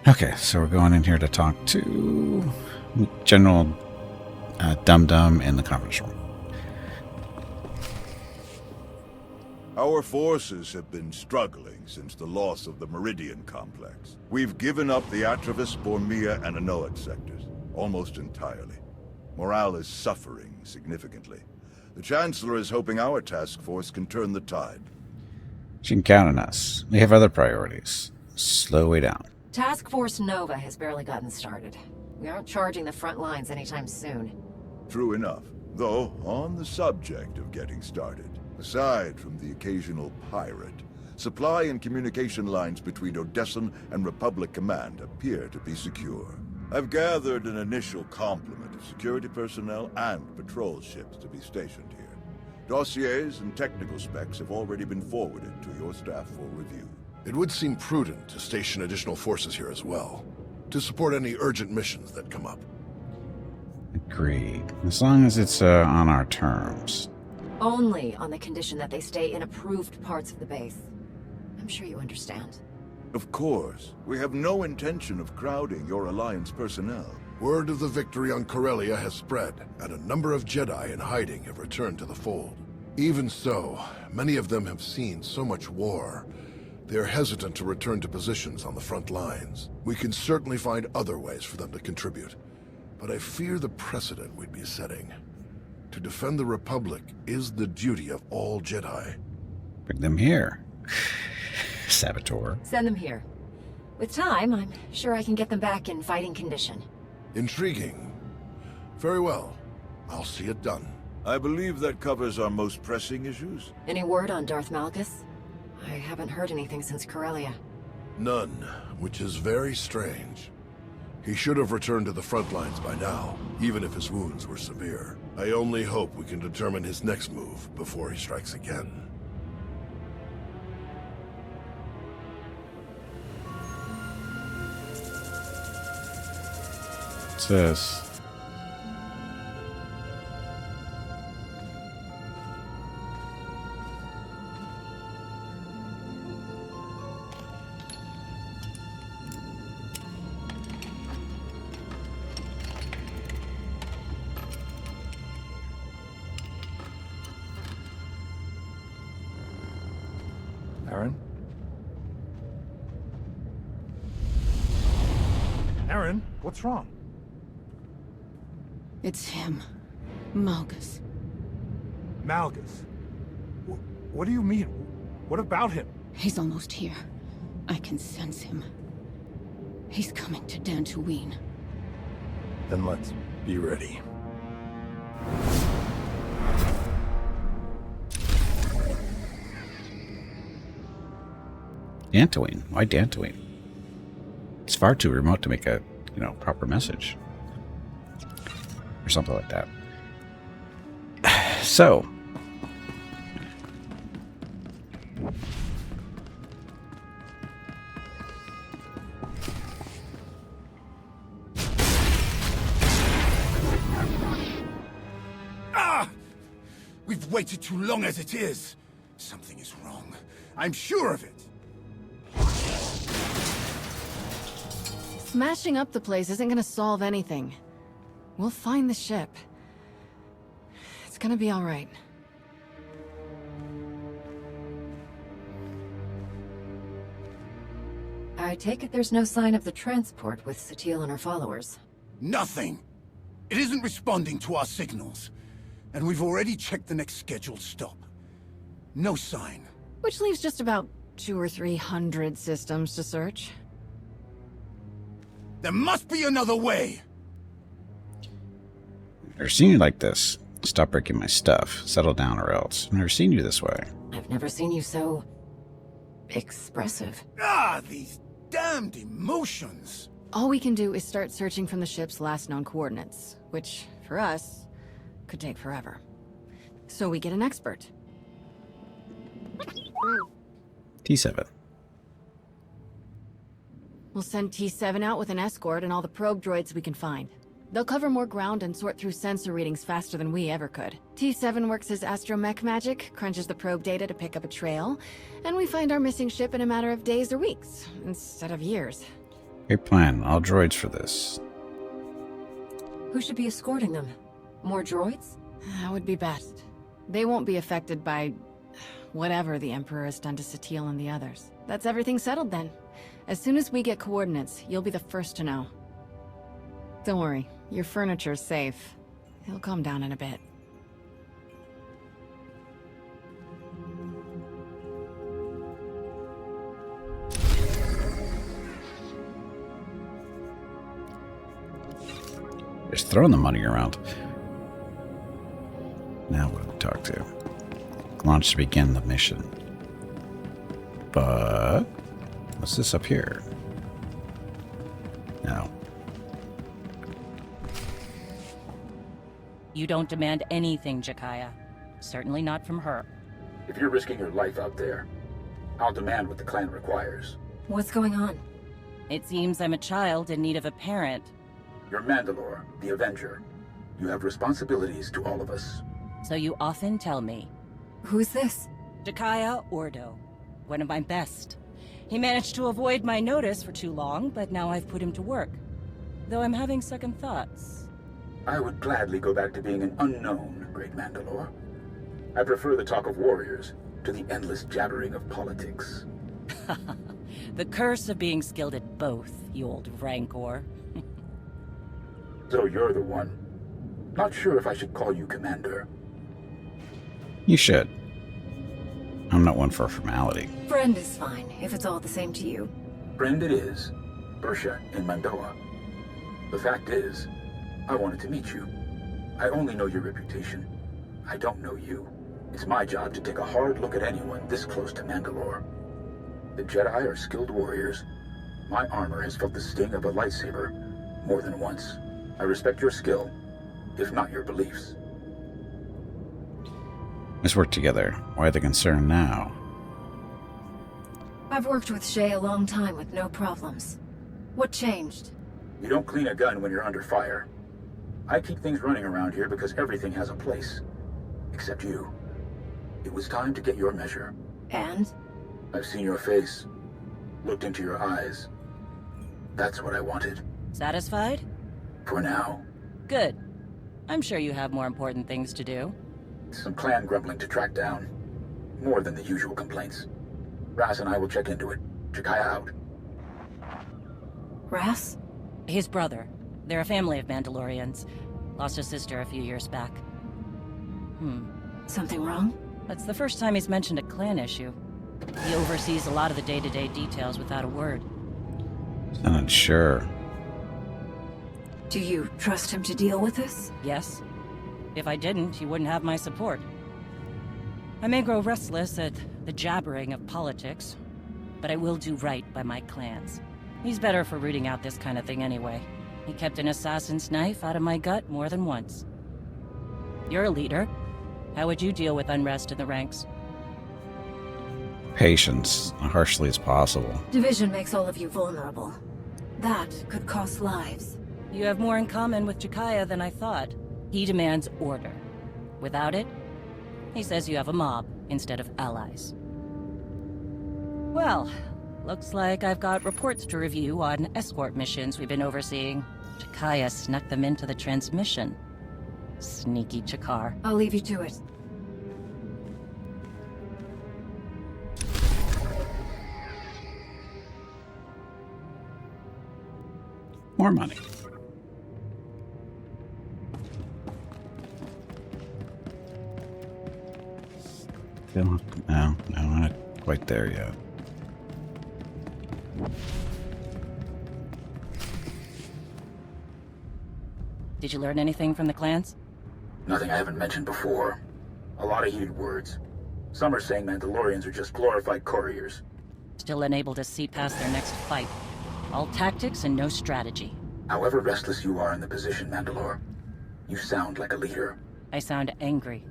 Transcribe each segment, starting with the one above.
Okay, so we're going in here to talk to General Dum Dum in the conference room. Our forces have been struggling since the loss of the Meridian Complex. We've given up the Atravis, Bormia, and Anoat sectors, almost entirely. Morale is suffering significantly. The Chancellor is hoping our task force can turn the tide. She can count on us. We have other priorities. Slow way down. Task Force Nova has barely gotten started. We aren't charging the front lines anytime soon. True enough. Though, on the subject of getting started, aside from the occasional pirate, supply and communication lines between Odessan and Republic Command appear to be secure. I've gathered an initial complement of security personnel and patrol ships to be stationed here. Dossiers and technical specs have already been forwarded to your staff for review. It would seem prudent to station additional forces here as well, to support any urgent missions that come up. Agreed. As long as it's on our terms. Only on the condition that they stay in approved parts of the base. I'm sure you understand. Of course. We have no intention of crowding your Alliance personnel. Word of the victory on Corellia has spread, and a number of Jedi in hiding have returned to the fold. Even so, many of them have seen so much war. They are hesitant to return to positions on the front lines. We can certainly find other ways for them to contribute, but I fear the precedent we'd be setting. To defend the Republic is the duty of all Jedi. Bring them here. Saboteur. Send them here. With time, I'm sure I can get them back in fighting condition. Intriguing. Very well. I'll see it done. I believe that covers our most pressing issues. Any word on Darth Malgus? I haven't heard anything since Corellia. None, which is very strange. He should have returned to the front lines by now, even if his wounds were severe. I only hope we can determine his next move before he strikes again. What's this? Aaron? Aaron, what's wrong? It's him. Malgus. Malgus? What do you mean? What about him? He's almost here. I can sense him. He's coming to Dantooine. Then let's be ready. Dantooine? Why Dantooine? It's far too remote to make a, proper message. Or something like that. So. Ah! We've waited too long as it is. Something is wrong. I'm sure of it. Smashing up the place isn't gonna solve anything. We'll find the ship. It's gonna be all right. I take it there's no sign of the transport with Satele and her followers. Nothing. It isn't responding to our signals. And we've already checked the next scheduled stop. No sign. Which leaves just about 200 or 300 systems to search. There must be another way! I've never seen you like this. Stop breaking my stuff. Settle down or else. I've never seen you this way. I've never seen you so... expressive. Ah, these damned emotions! All we can do is start searching from the ship's last known coordinates, which, for us, could take forever. So we get an expert. T7. We'll send T7 out with an escort and all the probe droids we can find. They'll cover more ground and sort through sensor readings faster than we ever could. T7 works his astromech magic, crunches the probe data to pick up a trail, and we find our missing ship in a matter of days or weeks, instead of years. Great plan. All droids for this. Who should be escorting them? More droids? That would be best. They won't be affected by whatever the Emperor has done to Satele and the others. That's everything settled then. As soon as we get coordinates, you'll be the first to know. Don't worry, your furniture's safe. He'll calm down in a bit. Just throwing the money around. Now what do we talk to? Launch to begin the mission. But what's this up here? No. You don't demand anything, Jakaya. Certainly not from her. If you're risking your life out there, I'll demand what the clan requires. What's going on? It seems I'm a child in need of a parent. You're Mandalore, the Avenger. You have responsibilities to all of us. So you often tell me. Who's this? Jakaya Ordo. One of my best. He managed to avoid my notice for too long, but now I've put him to work. Though I'm having second thoughts. I would gladly go back to being an unknown, Great Mandalore. I prefer the talk of warriors to the endless jabbering of politics. The curse of being skilled at both, you old rancor. So you're the one. Not sure if I should call you Commander. You should. I'm not one for formality. Friend is fine, if it's all the same to you. Friend it is. Bersha in Mandoa. The fact is, I wanted to meet you. I only know your reputation. I don't know you. It's my job to take a hard look at anyone this close to Mandalore. The Jedi are skilled warriors. My armor has felt the sting of a lightsaber more than once. I respect your skill, if not your beliefs. Let's work together. Why the concern now? I've worked with Shay a long time with no problems. What changed? You don't clean a gun when you're under fire. I keep things running around here because everything has a place. Except you. It was time to get your measure. And? I've seen your face. Looked into your eyes. That's what I wanted. Satisfied? For now. Good. I'm sure you have more important things to do. Some clan grumbling to track down. More than the usual complaints. Raz and I will check into it. Jakaya out. Ras? His brother. They're a family of Mandalorians. Lost a sister a few years back. Something wrong? That's the first time he's mentioned a clan issue. He oversees a lot of the day-to-day details without a word. I'm unsure. Do you trust him to deal with this? Yes. If I didn't, he wouldn't have my support. I may grow restless at the jabbering of politics, but I will do right by my clans. He's better for rooting out this kind of thing anyway. He kept an assassin's knife out of my gut more than once. You're a leader. How would you deal with unrest in the ranks? Patience, harshly as possible. Division makes all of you vulnerable. That could cost lives. You have more in common with Jakaya than I thought. He demands order. Without it, he says you have a mob instead of allies. Well, looks like I've got reports to review on escort missions we've been overseeing. Jakaya snuck them into the transmission. Sneaky Chakar. I'll leave you to it. More money. No, I'm not quite there yet. Did you learn anything from the clans? Nothing I haven't mentioned before. A lot of heated words. Some are saying Mandalorians are just glorified couriers. Still unable to see past their next fight. All tactics and no strategy. However restless you are in the position, Mandalore, you sound like a leader. I sound angry.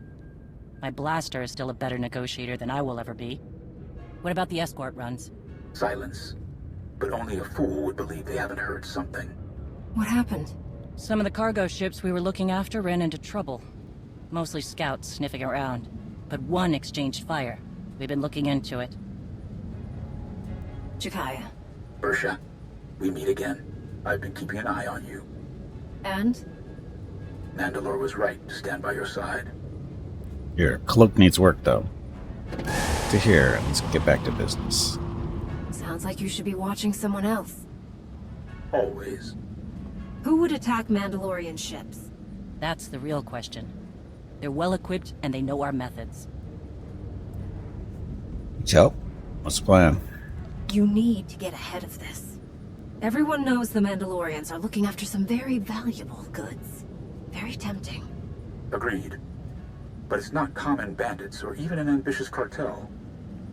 My blaster is still a better negotiator than I will ever be. What about the escort runs? Silence. But only a fool would believe they haven't heard something. What happened? Some of the cargo ships we were looking after ran into trouble. Mostly scouts sniffing around. But one exchanged fire. We've been looking into it. Jakaya. Bersha, We meet again. I've been keeping an eye on you. And? Mandalore was right to stand by your side. Your cloak needs work, though. To here, let's get back to business. Sounds like you should be watching someone else. Always. Who would attack Mandalorian ships? That's the real question. They're well equipped and they know our methods. So, what's the plan? You need to get ahead of this. Everyone knows the Mandalorians are looking after some very valuable goods. Very tempting. Agreed. But it's not common bandits or even an ambitious cartel.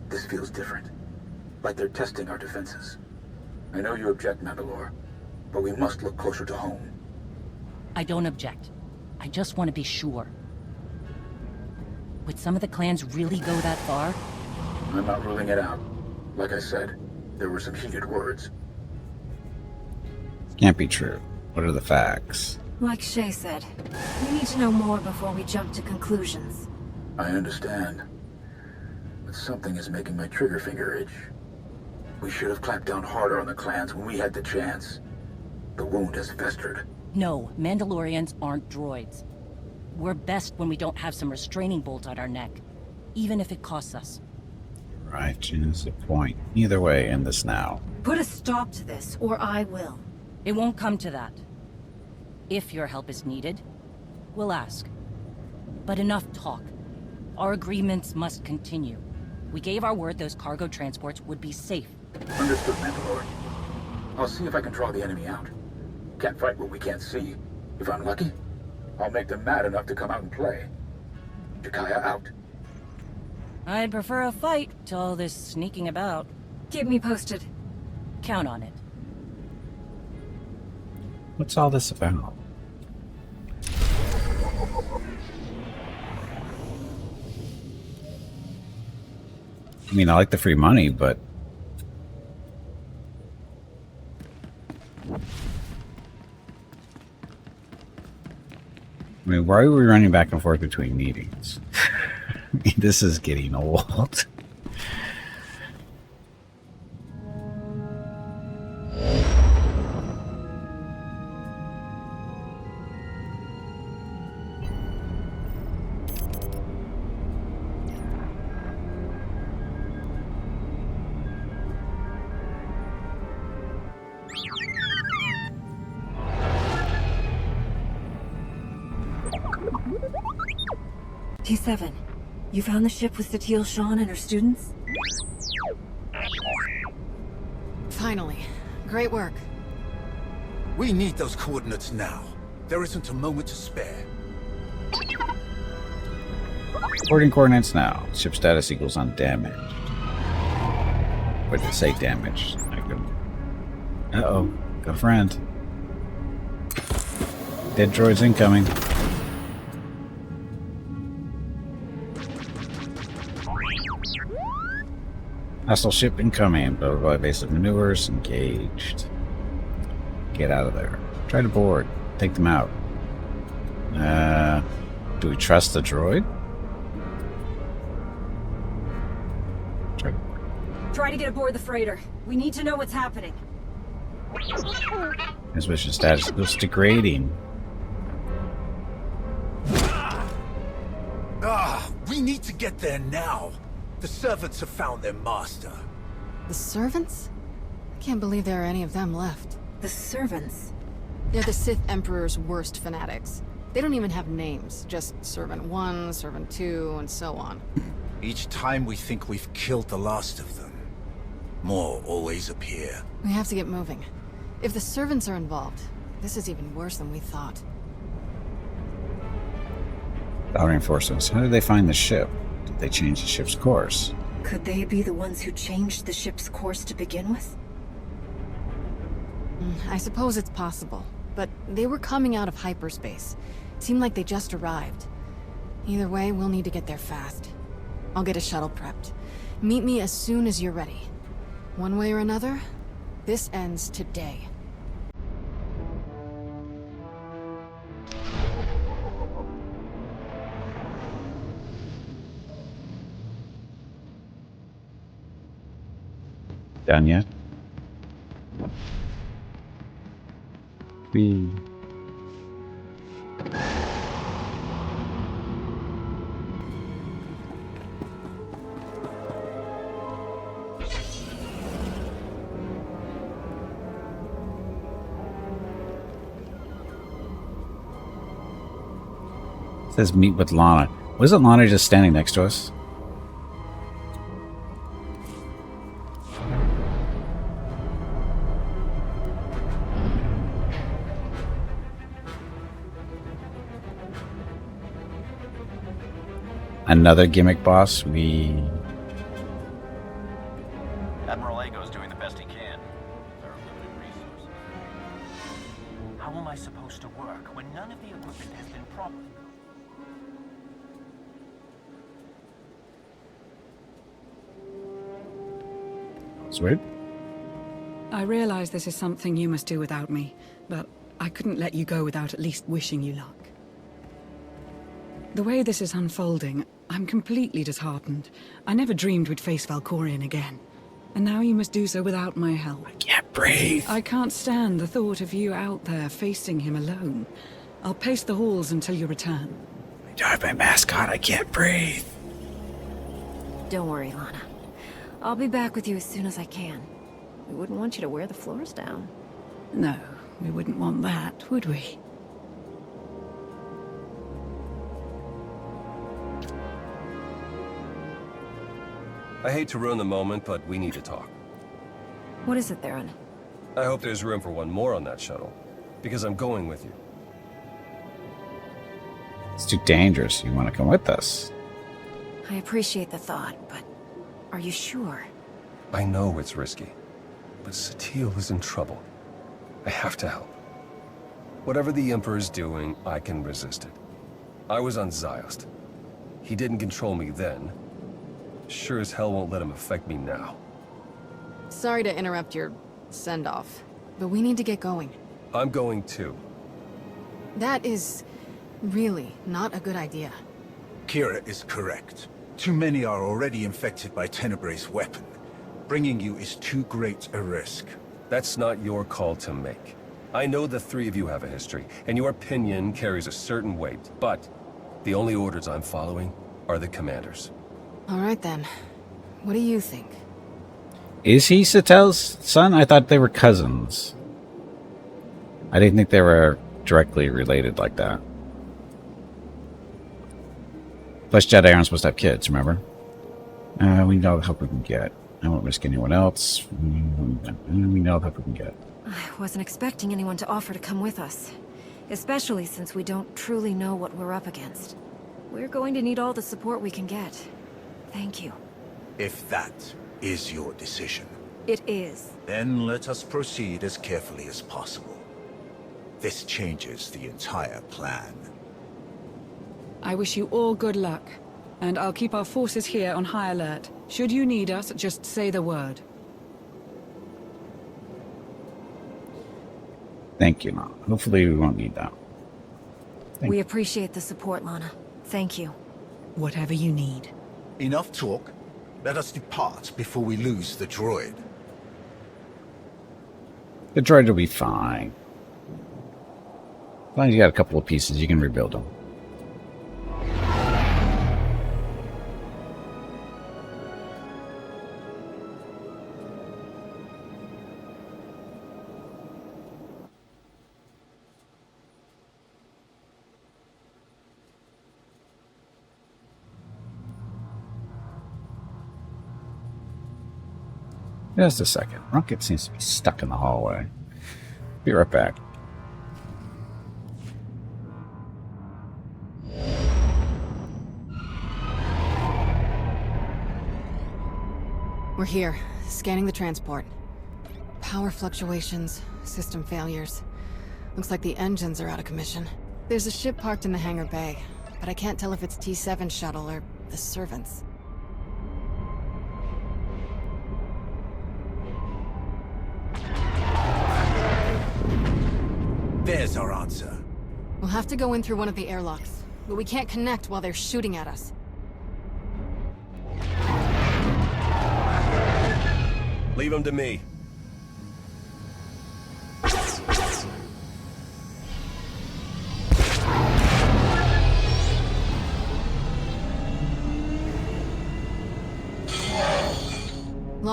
This feels different. Like they're testing our defenses. I know you object, Mandalore, but we must look closer to home. I don't object. I just want to be sure. Would some of the clans really go that far? I'm not ruling it out. Like I said, there were some heated words. Can't be true. What are the facts? Like Shay said, we need to know more before we jump to conclusions. I understand. But something is making my trigger finger itch. We should have clamped down harder on the clans when we had the chance. The wound has festered. No, Mandalorians aren't droids. We're best when we don't have some restraining bolt on our neck, even if it costs us. Right, is the point. Either way, end this now. Put a stop to this, or I will. It won't come to that. If your help is needed, we'll ask. But enough talk. Our agreements must continue. We gave our word those cargo transports would be safe. Understood, Mandalore. I'll see if I can draw the enemy out. Can't fight what we can't see. If I'm lucky, I'll make them mad enough to come out and play. Jakaya out. I'd prefer a fight to all this sneaking about. Keep me posted. Count on it. What's all this about? I mean, I like the free money, but... I mean, why are we running back and forth between meetings? I mean, this is getting old. T7, you found the ship with Satele Shan and her students? Finally. Great work. We need those coordinates now. There isn't a moment to spare. Reporting coordinates now. Ship status equals undamaged. What did it say damaged? Uh-oh. Got a friend. Dead droids incoming. Hostile ship incoming. Blah, blah, blah. Basic maneuvers engaged. Get out of there. Try to board. Take them out. Do we trust the droid? Try to get aboard the freighter. We need to know what's happening. Transmission status goes degrading. We need to get there now. The servants have found their master. The servants? I can't believe there are any of them left. The servants? They're the Sith Emperor's worst fanatics. They don't even have names, just Servant 1, Servant 2, and so on. Each time we think we've killed the last of them, more always appear. We have to get moving. If the servants are involved, this is even worse than we thought. Without reinforcements, how did they find the ship? Did they change the ship's course? Could they be the ones who changed the ship's course to begin with? I suppose it's possible, but they were coming out of hyperspace. Seemed like they just arrived. Either way, we'll need to get there fast. I'll get a shuttle prepped. Meet me as soon as you're ready. One way or another, this ends today. Done yet? Whee. It says meet with Lana. Wasn't Lana just standing next to us? Another gimmick boss. Admiral Ago's doing the best he can. There are limited resources. How am I supposed to work when none of the equipment has been properly? Sweet. I realize this is something you must do without me, but I couldn't let you go without at least wishing you luck. The way this is unfolding, I'm completely disheartened. I never dreamed we'd face Valkorion again. And now you must do so without my help. I can't breathe. I can't stand the thought of you out there facing him alone. I'll pace the halls until you return. I died my mascot. I can't breathe. Don't worry, Lana. I'll be back with you as soon as I can. We wouldn't want you to wear the floors down. No, we wouldn't want that, would we? I hate to ruin the moment, but we need to talk. What is it, Theron? I hope there's room for one more on that shuttle, because I'm going with you. It's too dangerous. You want to come with us? I appreciate the thought, but are you sure? I know it's risky, but Satele is in trouble. I have to help. Whatever the Emperor's doing, I can resist it. I was on Ziost. He didn't control me then. Sure as hell won't let him affect me now. Sorry to interrupt your send-off, but we need to get going. I'm going too. That is really not a good idea. Kira is correct. Too many are already infected by Tenebrae's weapon. Bringing you is too great a risk. That's not your call to make. I know the three of you have a history, and your opinion carries a certain weight, but the only orders I'm following are the commander's. All right then. What do you think? Is he Satele's son? I thought they were cousins. I didn't think they were directly related like that. Plus, Jedi aren't supposed to have kids, remember? We know the help we can get. I won't risk anyone else. We know the help we can get. I wasn't expecting anyone to offer to come with us. Especially since we don't truly know what we're up against. We're going to need all the support we can get. Thank you. If that is your decision, It is. then let us proceed as carefully as possible. This changes the entire plan. I wish you all good luck, and I'll keep our forces here on high alert. Should you need us, just say the word. Thank you, Lana. Hopefully we won't need that. We appreciate the support, Lana. Thank you. Whatever you need. Enough talk. Let us depart before we lose the droid. The droid will be fine. As long as you got a couple of pieces, you can rebuild them. Just a second. Rocket seems to be stuck in the hallway. Be right back. We're here, scanning the transport. Power fluctuations, system failures. Looks like the engines are out of commission. There's a ship parked in the hangar bay, but I can't tell if it's T7 shuttle or the servants. There's our answer. We'll have to go in through one of the airlocks, but we can't connect while they're shooting at us. Leave him to me.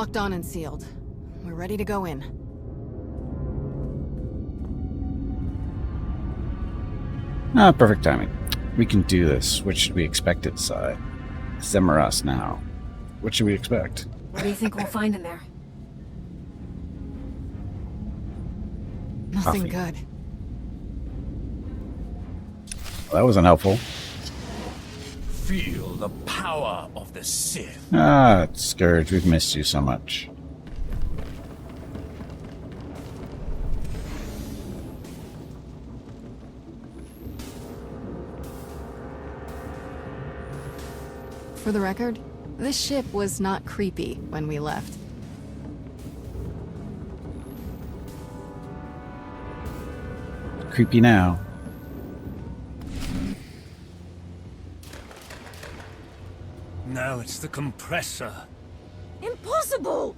locked on and sealed. We're ready to go in. Ah, perfect timing. We can do this. What should we expect inside? Simmer us now. What should we expect? What do you think we'll find in there? Nothing Coffee. good. Well, that wasn't helpful. Feel the power of the Sith. Ah, Scourge, we've missed you so much. For the record, this ship was not creepy when we left. Creepy now. Now it's the compressor. Impossible!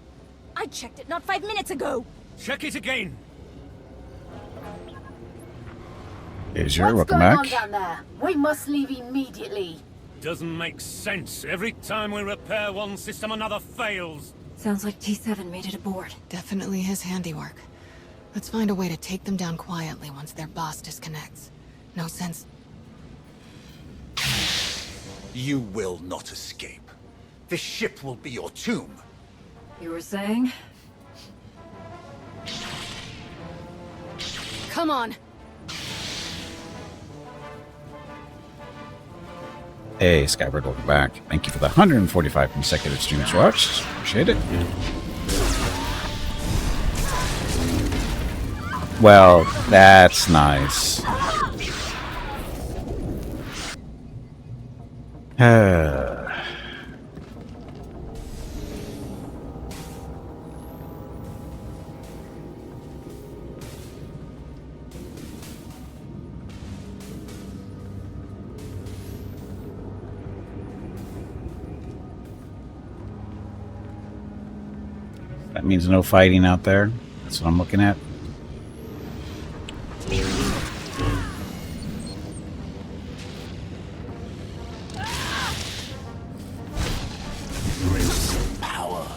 I checked it not 5 minutes ago. Check it again. Here's your What's welcome going back. on down there? We must leave immediately. Doesn't make sense. Every time we repair one system, another fails. Sounds like T7 made it aboard. Definitely his handiwork. Let's find a way to take them down quietly once their boss disconnects. No sense. You will not escape. This ship will be your tomb. You were saying? Come on! Hey, Skybird, welcome back. Thank you for the 145 consecutive streams watched. Appreciate it. Well, that's nice. That means no fighting out there. That's what I'm looking at. Power.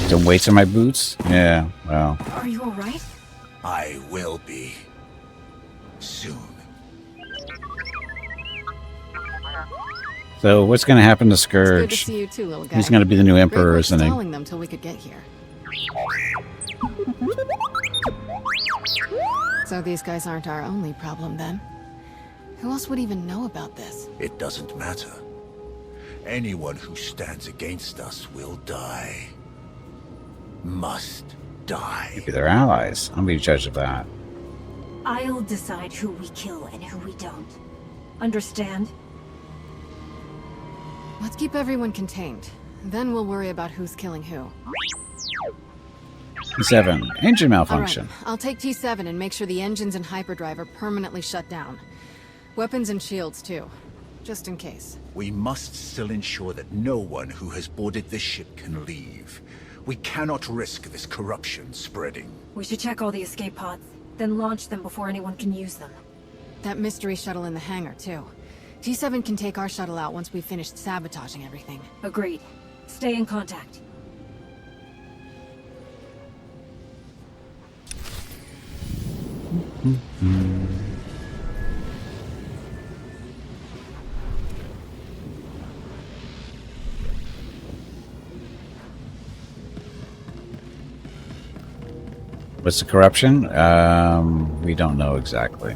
Some weights on my boots? Yeah, well. Are you alright? I will be. Soon. So what's going to happen to It's good to Scourge? see you too, little guy. He's going to be the new emperor, Great work isn't he? stalling them till we could get here. So these guys aren't our only problem then. Who else would even know about this? It doesn't matter. Anyone who stands against us will die. Must die. Maybe they're allies. I'm being judged of that. I'll decide who we kill and who we don't. Understand? Let's keep everyone contained. Then we'll worry about who's killing who. 7. Engine malfunction. Alright, I'll take T7 and make sure the engines and hyperdrive are permanently shut down. Weapons and shields too, just in case. We must still ensure that no one who has boarded this ship can leave. We cannot risk this corruption spreading. We should check all the escape pods, then launch them before anyone can use them. That mystery shuttle in the hangar too. T7 can take our shuttle out once we've finished sabotaging everything. Agreed. Stay in contact. What's the corruption? We don't know exactly.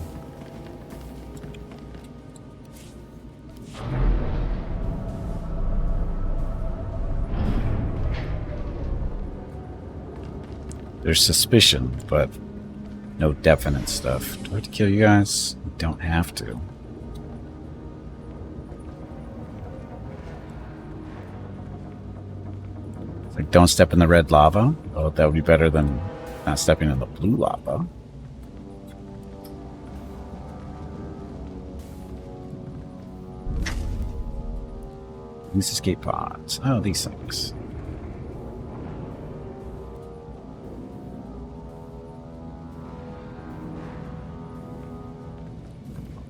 There's suspicion, but No definite stuff. Do I have to kill you guys? You don't have to. It's like, don't step in the red lava. Oh, that would be better than not stepping in the blue lava. These escape pods. Oh, these things.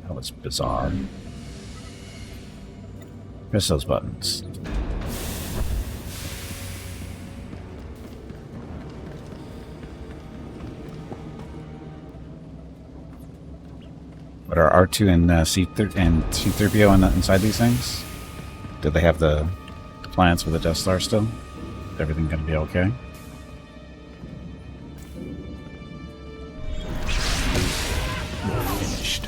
That was bizarre. Press those buttons. What are R2 and C-3PO inside these things? Do they have the plans for the Death Star still? Is everything going to be okay? Finished.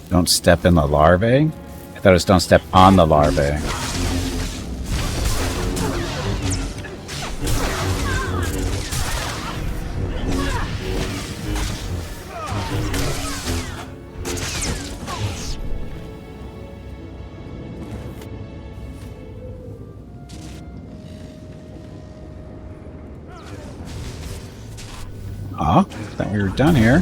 Don't step in the larvae? I thought it was don't step on the larvae. Aw, thought we were done here.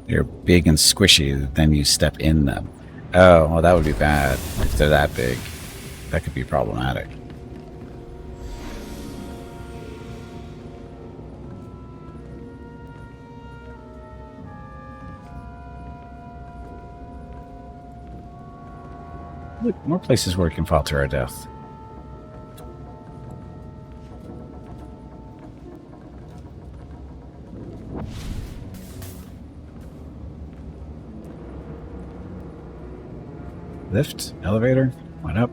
They're big and squishy, then you step in them. Oh, well that would be bad if they're that big. That could be problematic. Look, more places where we can fall to our death. Lift? Elevator? Went up.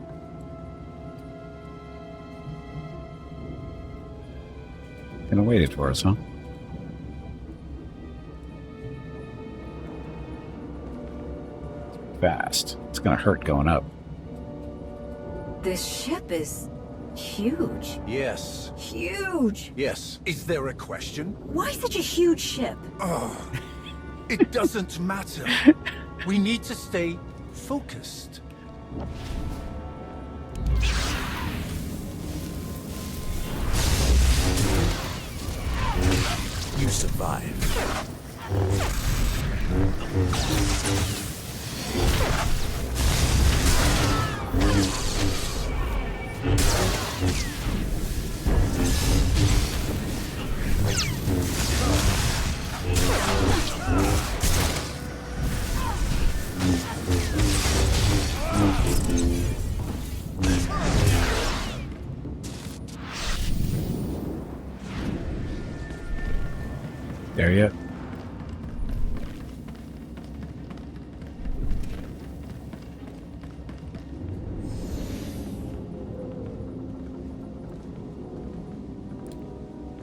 Gonna wait it for us, huh? Fast. It's gonna hurt going up. This ship is huge. Yes. Huge! Yes. Is there a question? Why such a huge ship? Oh, it doesn't matter. We need to stay focused. You survived. There yet?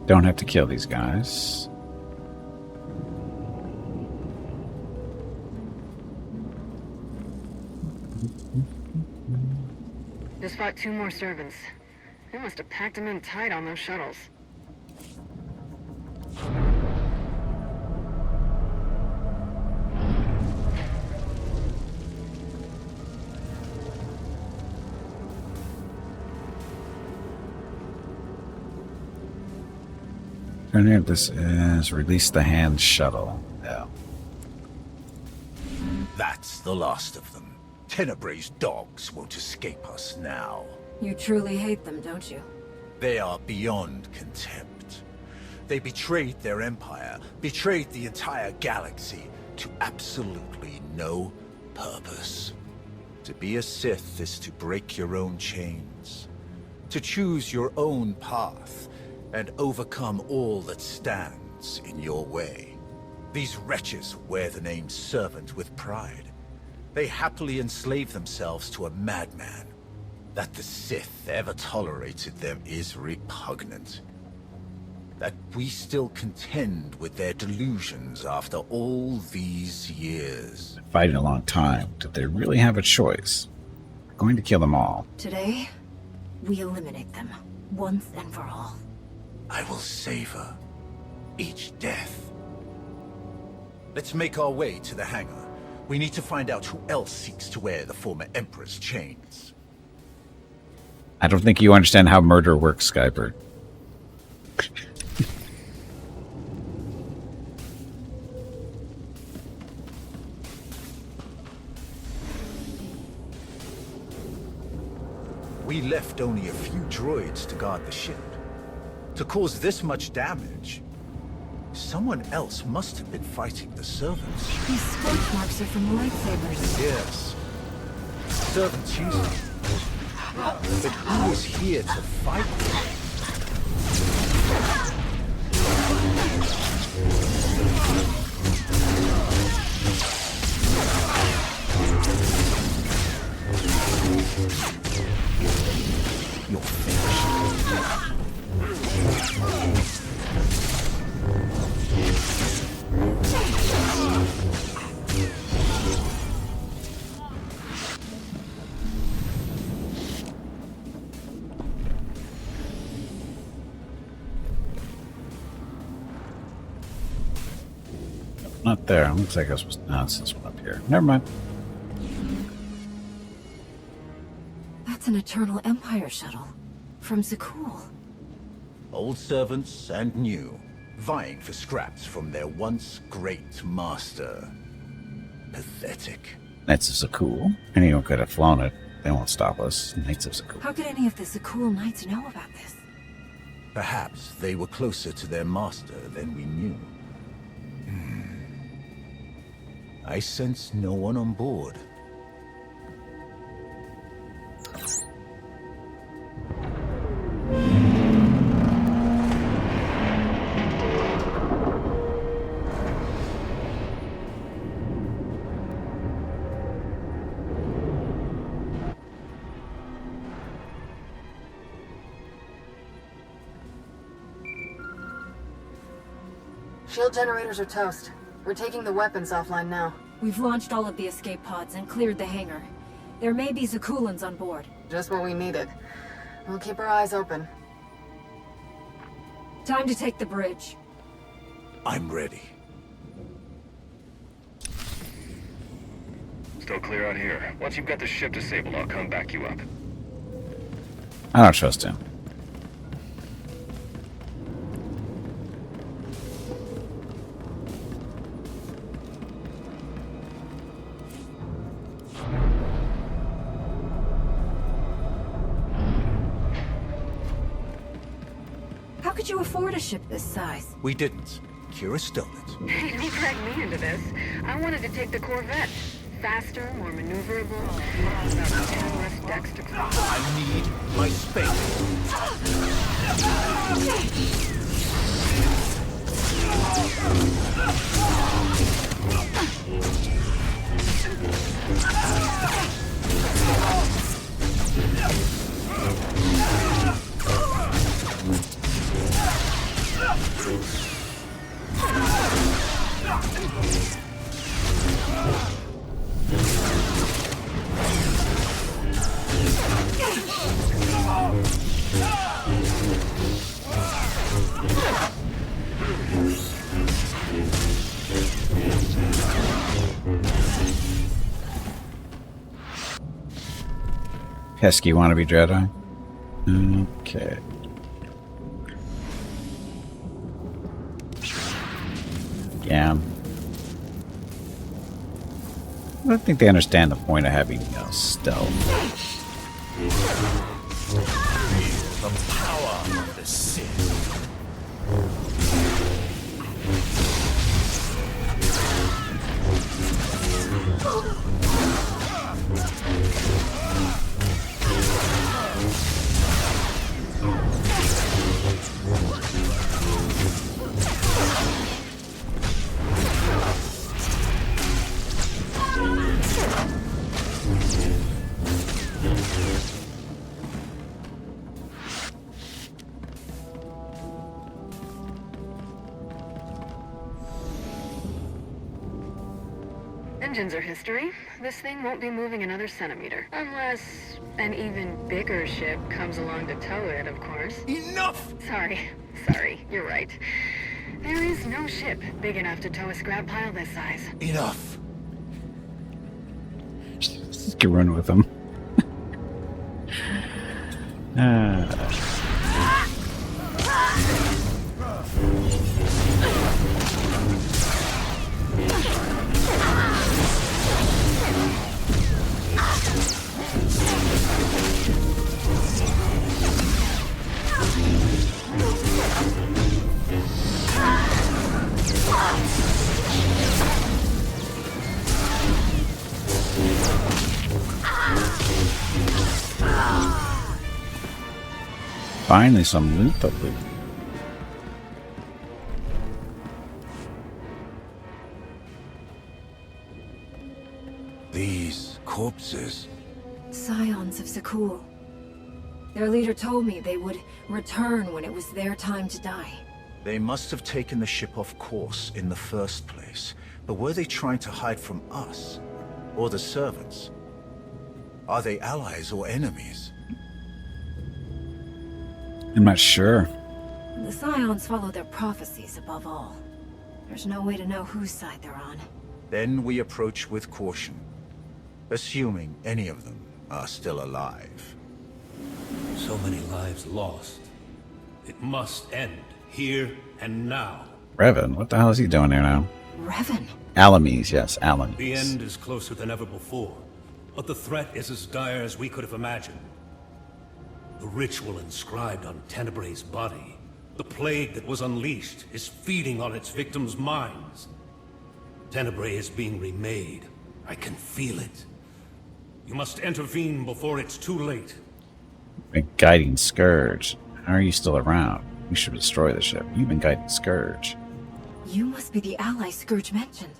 Don't have to kill these guys. Just fought 2 more servants. They must have packed them in tight on those shuttles. Turn here. This is release the hand shuttle. Yeah. That's the last of them. Tenebrae's dogs won't escape us now. You truly hate them, don't you? They are beyond contempt. They betrayed their empire, betrayed the entire galaxy to absolutely no purpose. To be a Sith is to break your own chains, to choose your own path, and overcome all that stands in your way. These wretches wear the name Servant with pride. They happily enslave themselves to a madman. That the Sith ever tolerated them is repugnant. That we still contend with their delusions after all these years. Fighting a long time. Did they really have a choice? We're going to kill them all. Today, we eliminate them, once and for all. I will savor each death. Let's make our way to the hangar. We need to find out who else seeks to wear the former Emperor's chains. I don't think you understand how murder works, Skybird. We left only a few droids to guard the ship. To cause this much damage, someone else must have been fighting the servants. These scorch marks are from the lightsabers. Yes. Servants use them. But who is here to fight them? You're finished. Not there. Looks like I was... No, it's this one up here. Never mind. That's an Eternal Empire shuttle. From Zakul. Old servants and new, vying for scraps from their once great master. Pathetic. Knights of Zakul. Anyone could have flown it. They won't stop us. Knights of Zakul. How could any of the Zakul Knights know about this? Perhaps they were closer to their master than we knew. I sense no one on board. Shield generators are toast. We're taking the weapons offline now. We've launched all of the escape pods and cleared the hangar. There may be Zakulans on board. Just what we needed. We'll keep our eyes open. Time to take the bridge. I'm ready. Still clear out here. Once you've got the ship disabled, I'll come back you up. I don't trust him. How could you afford a ship this size? We didn't. Kira stole it. Hey, don't drag me into this. I wanted to take the Corvette. Faster, more maneuverable, about 10 less decks to cross. I need my space. Pesky wannabe Jedi. Okay. Yeah. I don't think they understand the point of having, stealth. The power of the Sith. Engines are history. This thing won't be moving another centimeter. Unless an even bigger ship comes along to tow it, of course. Enough! Sorry, you're right. There is no ship big enough to tow a scrap pile this size. Enough! Just get run with them. Finally, some loot to loot. These corpses. Scions of Sakul. Their leader told me they would return when it was their time to die. They must have taken the ship off course in the first place. But were they trying to hide from us? Or the servants? Are they allies or enemies? I'm not sure. The Scions follow their prophecies above all. There's no way to know whose side they're on. Then we approach with caution, assuming any of them are still alive. So many lives lost. It must end, here and now. Revan, what the hell is he doing here now? Revan? Alamis, yes, Alamis. The end is closer than ever before, but the threat is as dire as we could have imagined. The ritual inscribed on Tenebray's body, the plague that was unleashed, is feeding on its victims' minds. Tenebray is being remade. I can feel it. You must intervene before it's too late. Been guiding Scourge. How are you still around? We should destroy the ship. You've been guiding Scourge. You must be the ally Scourge mentioned.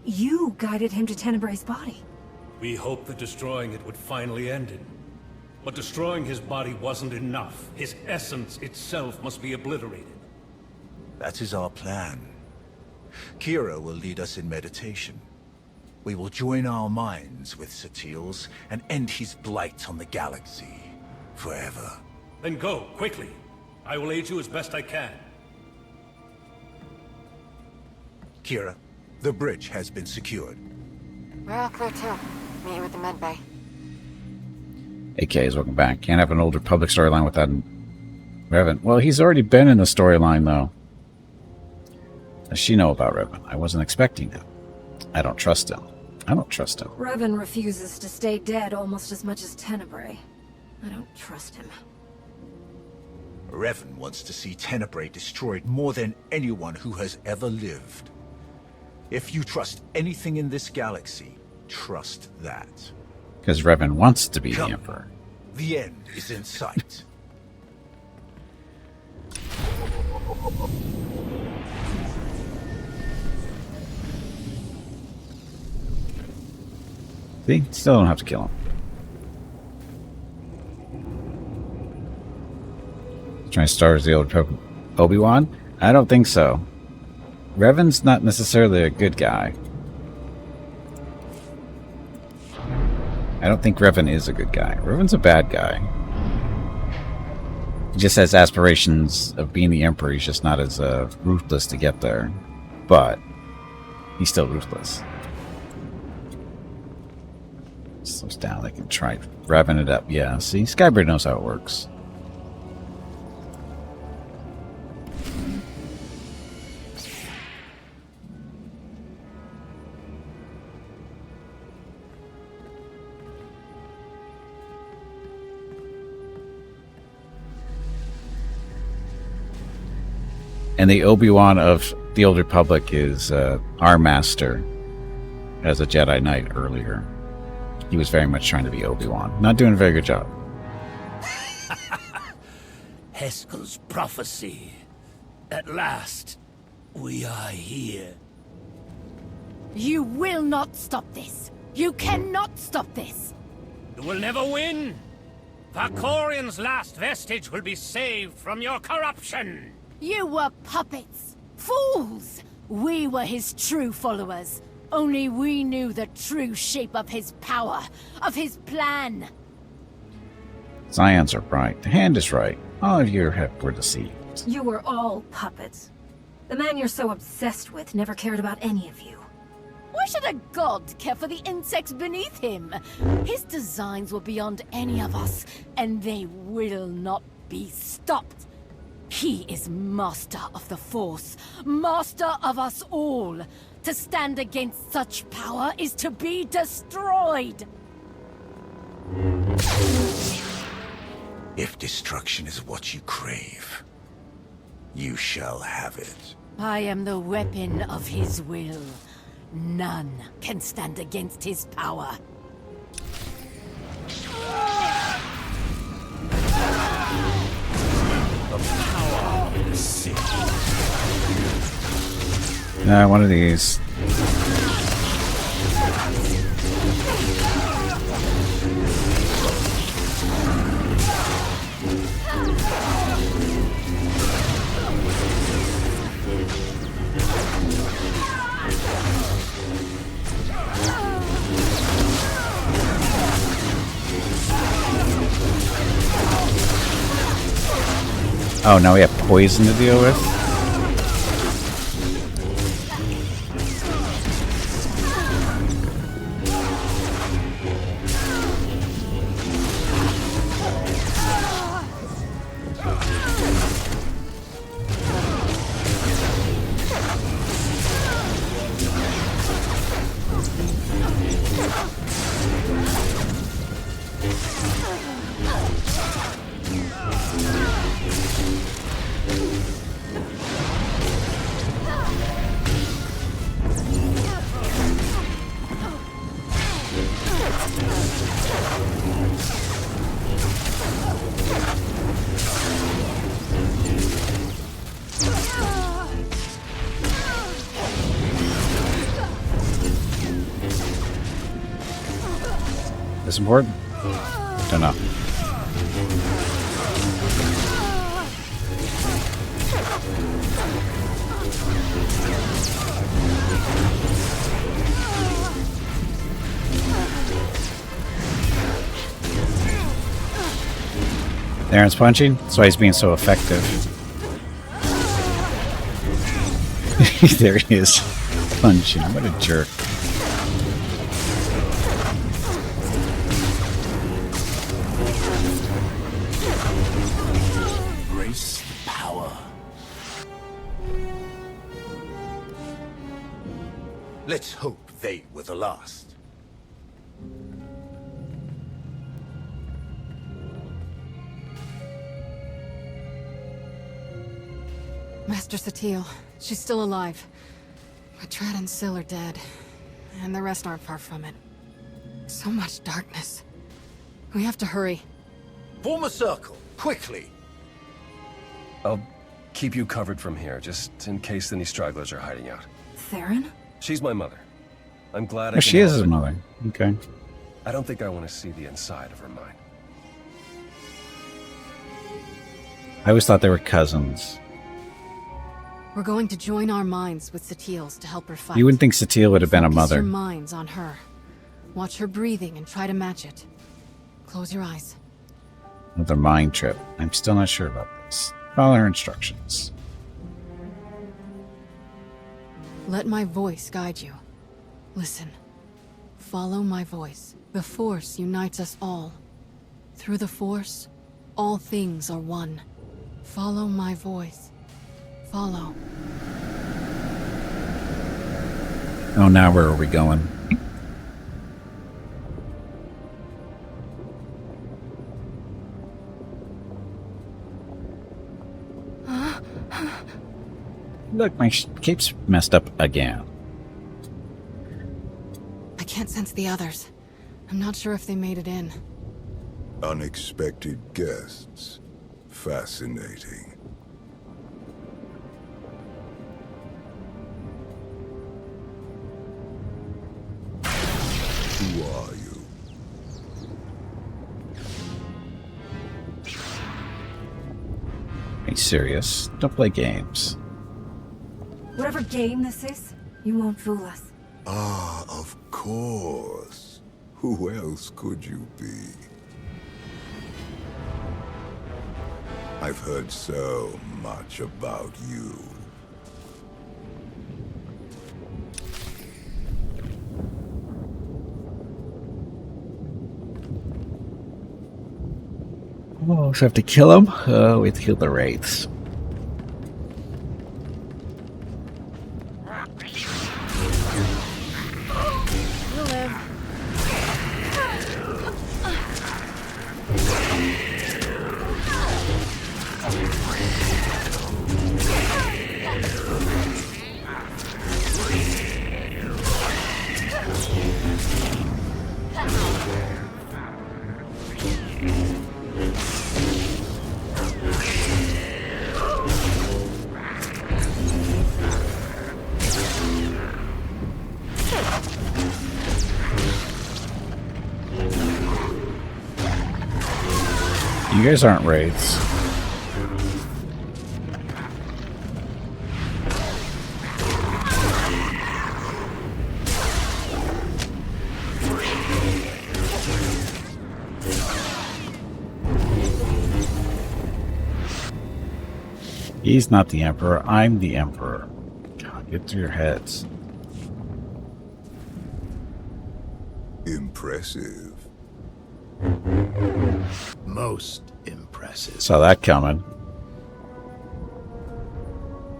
You guided him to Tenebray's body. We hoped that destroying it would finally end it. But destroying his body wasn't enough. His essence itself must be obliterated. That is our plan. Kira will lead us in meditation. We will join our minds with Satil's and end his blight on the galaxy forever. Then go, quickly. I will aid you as best I can. Kira, the bridge has been secured. We're all clear too. Meet you at the medbay. AKs, welcome back. Can't have an older public storyline without Revan. Well, he's already been in the storyline, though. Does she know about Revan? I wasn't expecting him. I don't trust him. I don't trust him. Revan refuses to stay dead almost as much as Tenebray. I don't trust him. Revan wants to see Tenebray destroyed more than anyone who has ever lived. If you trust anything in this galaxy, trust that. Because Revan wants to be the Emperor. The end is in sight. See? Still don't have to kill him. Trying to start as the old Obi-Wan? I don't think so. Revan's not necessarily a good guy. I don't think Revan is a good guy. Revan's a bad guy. He just has aspirations of being the Emperor. He's just not as ruthless to get there. But he's still ruthless. Slows down. They can try revving it up. Yeah, see? Skybird knows how it works. And the Obi-Wan of the Old Republic is our master as a Jedi Knight earlier. He was very much trying to be Obi-Wan. Not doing a very good job. Heskel's prophecy. At last, we are here. You will not stop this. You cannot stop this. You will never win. Valkorian's last vestige will be saved from your corruption. You were puppets. Fools. We were his true followers. only we knew the true shape of his power, of his plan. Scions are right. The hand is right. All of you were deceived. You were all puppets. The man you're so obsessed with never cared about any of you. Why should a god care for the insects beneath him? His designs were beyond any of us, and they will not be stopped. He is master of the Force, master of us all. To stand against such power is to be destroyed. If destruction is what you crave, you shall have it. I am the weapon of his will. None can stand against his power. The power of the Sith. One of these. Oh, now we have poison to deal with? This important? Don't know. Aaron's punching? That's why he's being so effective. There he is. Punching. What a jerk. Embrace the power. Let's hope they were the last. Master Satil, she's still alive. But Trad and Syl are dead, and the rest aren't far from it. So much darkness. We have to hurry. Form a circle, quickly. I'll keep you covered from here, just in case any stragglers are hiding out. Theron? She's my mother. I'm glad I Oh, can she is help his it. mother. Okay. I don't think I want to see the inside of her mind. I always thought they were cousins. We're going to join our minds with Satil's to help her fight. You wouldn't think Satil would have been a Focus mother. your minds on her. Watch her breathing and try to match it. Close your eyes. Another mind trip. I'm still not sure about this. Follow her instructions. Let my voice guide you. Listen. Follow my voice. The Force unites us all. Through the Force, all things are one. Follow my voice. Follow. Oh, now where are we going? Look, my cape's messed up again. I can't sense the others. I'm not sure if they made it in. Unexpected guests. Fascinating. Who are you? Be serious. Don't play games. Whatever game this is, you won't fool us. Ah, of course. Who else could you be? I've heard so much about you. Oh, so I have to kill him? Oh, we have to kill the wraiths. You'll live. You guys aren't wraiths. He's not the Emperor. I'm the Emperor. God, get through your heads. Impressive. Most impressive. Saw that coming.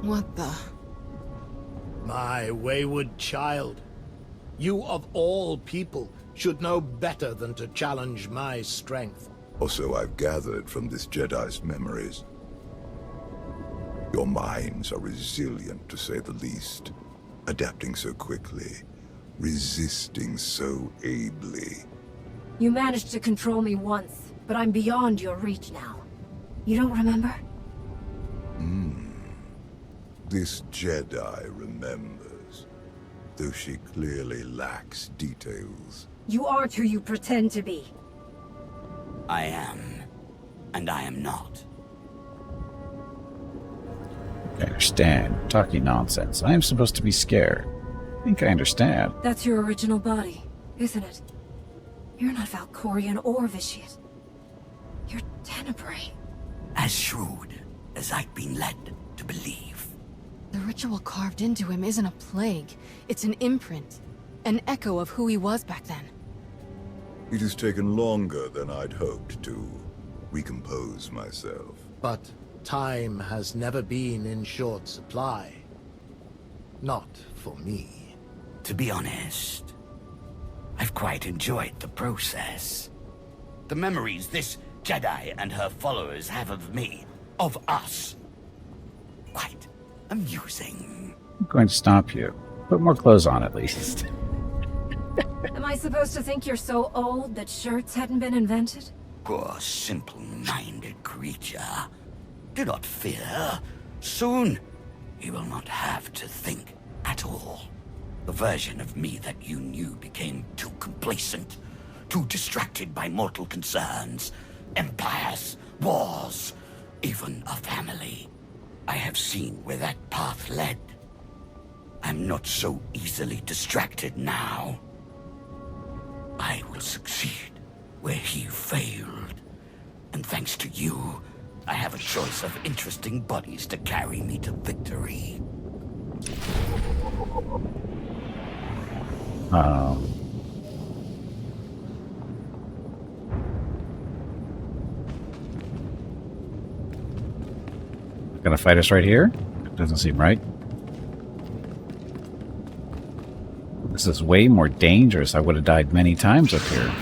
What the? My wayward child. You of all people should know better than to challenge my strength. Also, I've gathered from this Jedi's memories. Your minds are resilient, to say the least. Adapting so quickly. Resisting so ably. You managed to control me once, but I'm beyond your reach now. You don't remember? This Jedi remembers, though she clearly lacks details. You aren't who you pretend to be. I am, and I am not. I understand. Talking nonsense. I am supposed to be scared. I think I understand. That's your original body, isn't it? You're not Valkorian or Vitiate. You're Tenebrae. As shrewd as I've been led to believe. The ritual carved into him isn't a plague. It's an imprint. An echo of who he was back then. It has taken longer than I'd hoped to recompose myself. But time has never been in short supply. Not for me. To be honest, I've quite enjoyed the process. The memories this Jedi and her followers have of me, of us. Quite amusing. I'm going to stop you. Put more clothes on at least. Am I supposed to think you're so old that shirts hadn't been invented? Poor simple-minded creature. Do not fear. Soon, you will not have to think at all. The version of me that you knew became too complacent, too distracted by mortal concerns, empires, wars, even a family. I have seen where that path led. I'm not so easily distracted now. I will succeed where he failed. And thanks to you, I have a choice of interesting bodies to carry me to victory. Gonna fight us right here? Doesn't seem right. This is way more dangerous. I would have died many times up here.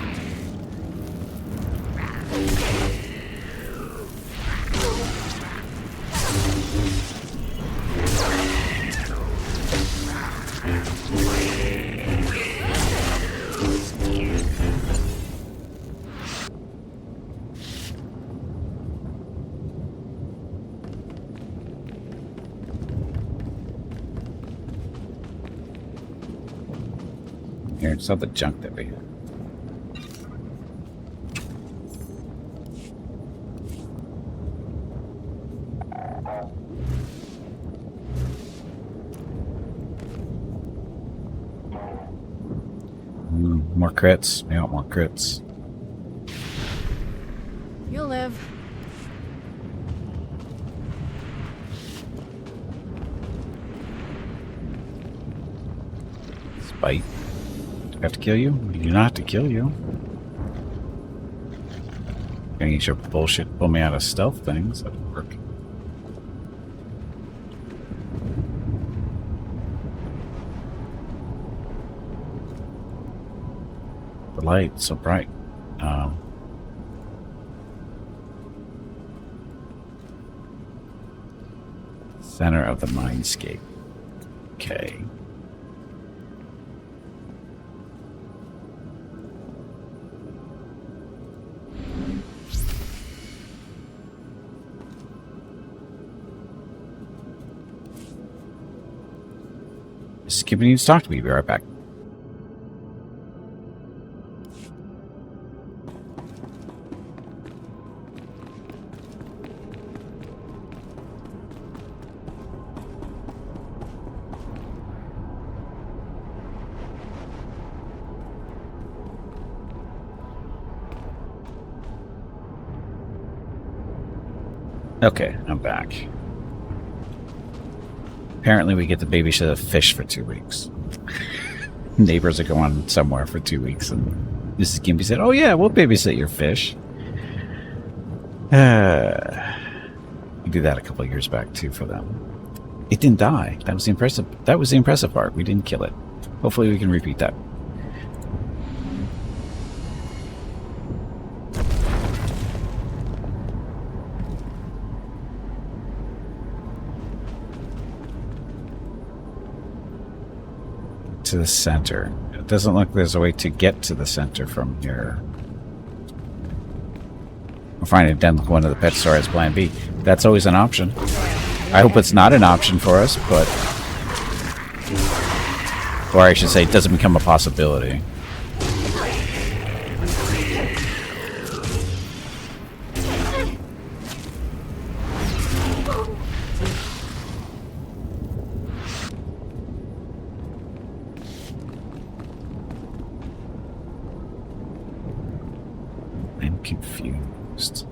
Here, it's all the junk that we have. More crits. We want more crits. You'll live. Spite. Do I have to kill you? We do not have to kill you. Gonna use your bullshit pull me out of stealth things. That would work. The light's so bright. Center of the mindscape. Okay. Skipper needs to talk to me. Be right back. Okay, I'm back. Apparently we get to babysit a fish for 2 weeks. Neighbors are going somewhere for 2 weeks, and Mrs. Gimpy said, "Oh yeah, we'll babysit your fish." We did that a couple of years back too for them. It didn't die. That was the impressive part. We didn't kill it. Hopefully we can repeat that. To the center. It doesn't look like there's a way to get to the center from here. We're finding Den one of the pet store as plan B. That's always an option. I hope it's not an option for us, but... Or I should say, it doesn't become a possibility. I'm confused.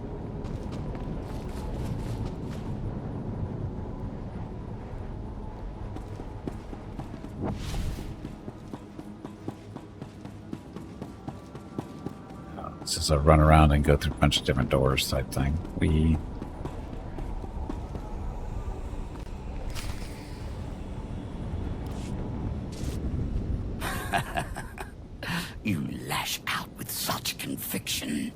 This is a run around and go through a bunch of different doors type thing. You lash out with such conviction.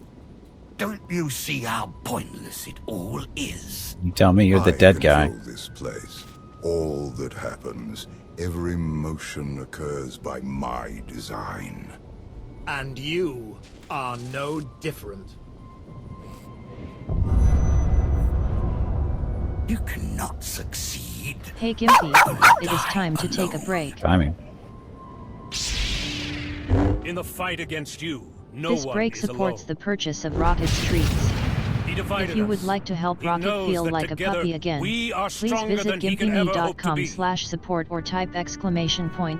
Don't you see how pointless it all is? You tell me, you're the dead guy. I control this place. All that happens, every motion occurs by my design. And you are no different. You cannot succeed. Hey Gimpy, it is time to take a break. Timing. In the fight against you, no This one break is supports alone. the purchase of Rocket's treats. He divided If you would us. like to help He Rocket knows feel that like a together puppy again, we are please stronger visit than he can ever hope to be. gimpyme.com/support or type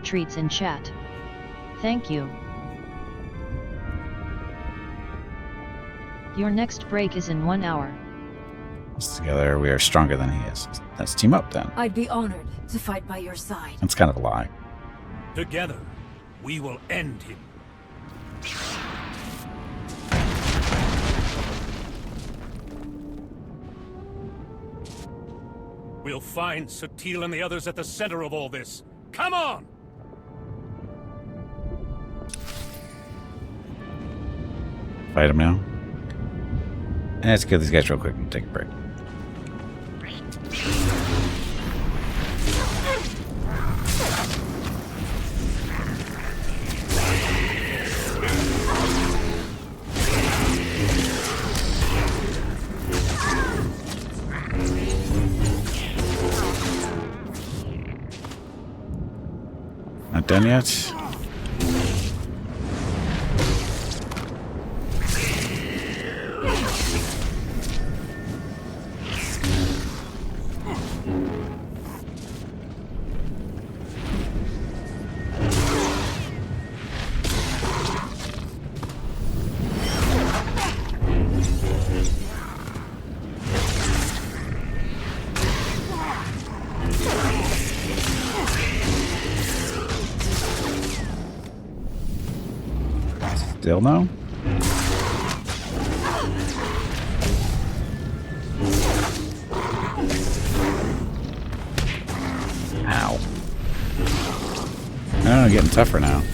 !treats in chat. Thank you. Your next break is in 1 hour. Together we are stronger than he is. Let's team up then. I'd be honored to fight by your side. That's kind of a lie. Together, we will end him. We'll find Satil and the others at the center of all this. Come on! Fight him now. Let's kill these guys real quick and take a break. Not done yet. Still no? Ow. Oh, getting tougher now.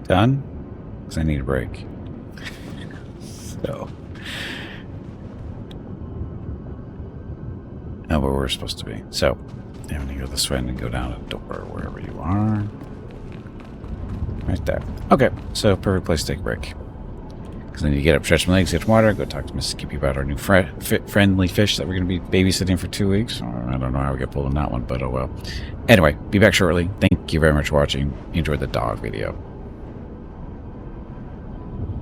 Done? Because I need a break. So. Now where we're supposed to be. So, I'm going to go this way and go down a door wherever you are. Right there. Okay, so perfect place to take a break. Because I need to get up, stretch my legs, get some water, go talk to Miss Skippy about our new friendly fish that we're going to be babysitting for 2 weeks. I don't know how we get pulled on that one, but oh well. Anyway, be back shortly. Thank you very much for watching. Enjoy the dog video.